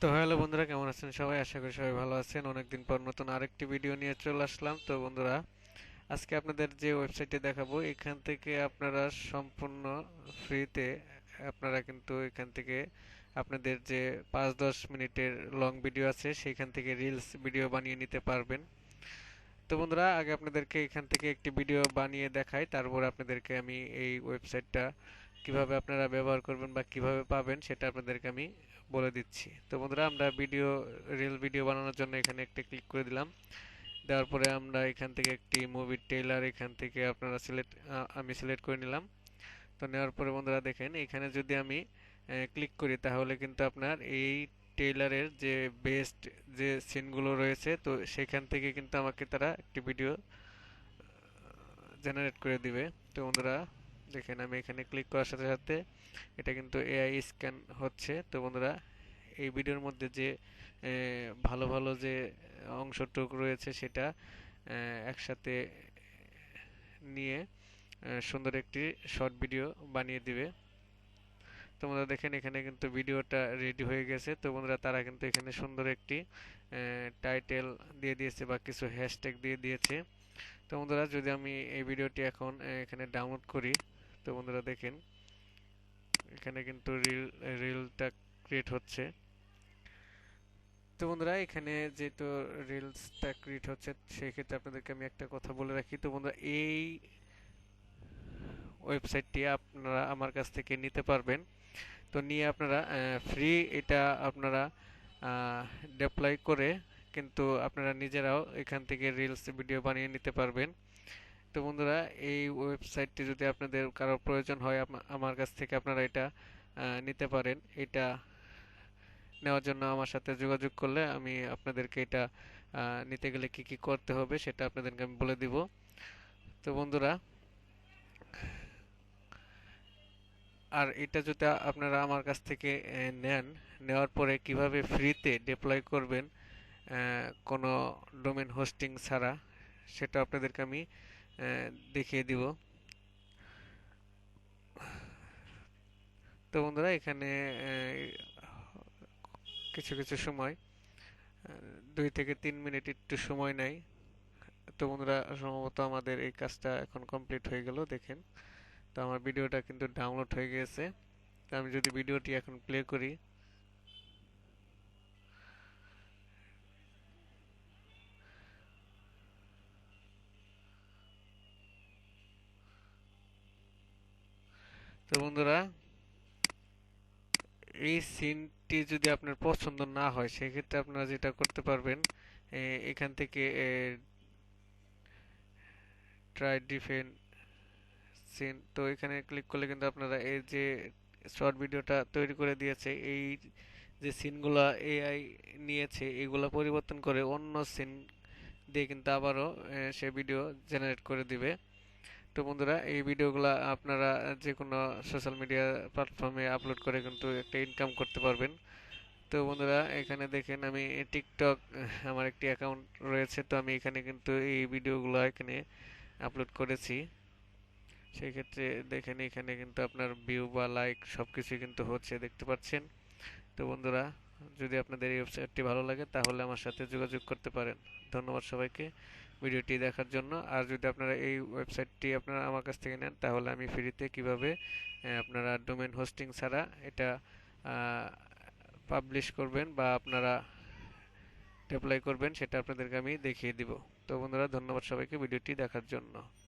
তো হ্যালো বন্ধুরা, কেমন আছেন সবাই? আশা করি সবাই ভালো আছেন। অনেকদিন পর নতুন আরেকটি ভিডিও নিয়ে চলে আসলাম। তো বন্ধুরা, আজকে আপনাদের যে ওয়েবসাইটে দেখাবো, এখান থেকে আপনারা সম্পূর্ণ ফ্রিতে আপনারা কিন্তু এখান থেকে আপনাদের যে 5-10 মিনিটের লং ভিডিও আছে সেখান থেকে রিলস ভিডিও বানিয়ে নিতে পারবেন। তো বন্ধুরা, আগে আপনাদেরকে এখান থেকে একটি ভিডিও বানিয়ে দেখাই, তারপর আপনাদেরকে আমি এই ওয়েবসাইটটা কিভাবে আপনারা ব্যবহার করবেন বা কিভাবে পাবেন সেটা আপনাদেরকে আমি বলে দিচ্ছি। তো বন্ধুরা, আমরা রিল ভিডিও বানানোর জন্য এখানে একটা ক্লিক করে দিলাম। দেওয়ার পরে আমরা এখান থেকে একটি মুভির ট্রেইলার এখান থেকে আপনারা আমি সিলেক্ট করে নিলাম। তো নেওয়ার পরে বন্ধুরা দেখেন, এখানে যদি আমি ক্লিক করি তাহলে কিন্তু আপনার এই ট্রেইলারের যে বেস্ট যে সিনগুলো রয়েছে, তো সেখান থেকে কিন্তু আমাকে তারা একটি ভিডিও জেনারেট করে দিবে। তো বন্ধুরা দেখেন, আমি এখানে ক্লিক করার সাথে সাথে এটা কিন্তু এআই স্ক্যান হচ্ছে। তো বন্ধুরা, এই ভিডিওর মধ্যে যে ভালো ভালো যে অংশটুকু রয়েছে সেটা একসাথে নিয়ে সুন্দর একটি শর্ট ভিডিও বানিয়ে দিবে। তো বন্ধুরা দেখেন, এখানে কিন্তু ভিডিওটা রেডি হয়ে গেছে। তো বন্ধুরা, তারা কিন্তু এখানে সুন্দর একটি টাইটেল দিয়ে দিয়েছে বা কিছু হ্যাশট্যাগ দিয়ে দিয়েছে। তো বন্ধুরা, যদি আমি এই ভিডিওটি এখন এখানে ডাউনলোড করি, তো বন্ধুরা দেখেন এখানে কিন্তু রিলটা ক্রিয়েট হচ্ছে। তো বন্ধুরা, এখানে যেহেতু রিলসটা ক্রিয়েট হচ্ছে সেই ক্ষেত্রে আপনাদেরকে আমি একটা কথা বলে রাখি। তো বন্ধুরা, এই ওয়েবসাইটটি আপনারা আমার কাছ থেকে নিতে পারবেন। তো নিয়ে আপনারা ফ্রি এটা আপনারা ডিপ্লয় করে কিন্তু আপনারা নিজেরাও এখান থেকে রিলস ভিডিও বানিয়ে নিতে পারবেন। তো বন্ধুরা, এই ওয়েবসাইটটি যদি আপনাদের কারো প্রয়োজন হয়, আমার কাছ থেকে আপনারা এটা নিতে পারেন। এটা নেওয়ার জন্য আমার সাথে যোগাযোগ করলে আমি আপনাদেরকে এটা নিতে গেলে কি কি করতে হবে সেটা আপনাদেরকে আমি বলে দিব। তো বন্ধুরা, আর এটা যদি আপনারা আমার কাছ থেকে নেন, নেওয়ার পরে কিভাবে ফ্রিতে ডিপ্লয় করবেন কোনো ডোমেন হোস্টিং ছাড়া, সেটা আপনাদেরকে আমি দেখিয়ে দিব। তো বন্ধুরা, এখানে কিছু কিছু সময় 2 থেকে 3 মিনিট একটু সময় নেয়। তো বন্ধুরা, সম্ভবত আমাদের এই কাজটা এখন কমপ্লিট হয়ে গেল। দেখেন, তো আমার ভিডিওটা কিন্তু ডাউনলোড হয়ে গেছে। তো আমি যদি ভিডিওটি এখন প্লে করি, তো বন্ধুরা, এই সিনটি যদি আপনার পছন্দ না হয় সেক্ষেত্রে আপনারা যেটা করতে পারবেন, এখান থেকে ট্রাই ডিফেন্ড সিন, তো এখানে ক্লিক করলে কিন্তু আপনারা এই যে শর্ট ভিডিওটা তৈরি করে দিয়েছে, এই যে সিনগুলা এআই নিয়েছে এগুলা পরিবর্তন করে অন্য সিন দিয়ে কিন্তু আবারও সে ভিডিও জেনারেট করে দিবে। তো বন্ধুরা, এই ভিডিওগুলো আপনারা যে কোনো সোশ্যাল মিডিয়া প্ল্যাটফর্মে আপলোড করে কিন্তু একটা ইনকাম করতে পারবেন। তো বন্ধুরা, এখানে দেখেন আমি টিকটক আমার একটি অ্যাকাউন্ট রয়েছে। তো আমি এখানে কিন্তু এই ভিডিওগুলো এখানে আপলোড করেছি। সেই ক্ষেত্রে দেখেন, এখানে কিন্তু আপনার ভিউ বা লাইক সবকিছুই কিন্তু হচ্ছে, দেখতে পাচ্ছেন। তো বন্ধুরা, যদি আপনাদের এই ওয়েবসাইটটি ভালো লাগে তাহলে আমার সাথে যোগাযোগ করতে পারেন। ধন্যবাদ সবাইকে ভিডিওটি দেখার জন্য। আর যদি আপনারা এই ওয়েবসাইটটি আপনারা আমার কাছ থেকে নেন তাহলে আমি ফ্রিতে কিভাবে আপনারা ডোমেন হোস্টিং ছাড়া এটা পাবলিশ করবেন বা আপনারা অ্যাপ্লাই করবেন সেটা আপনাদেরকে আমি দেখিয়ে দিব। তো বন্ধুরা, ধন্যবাদ সবাইকে ভিডিওটি দেখার জন্য।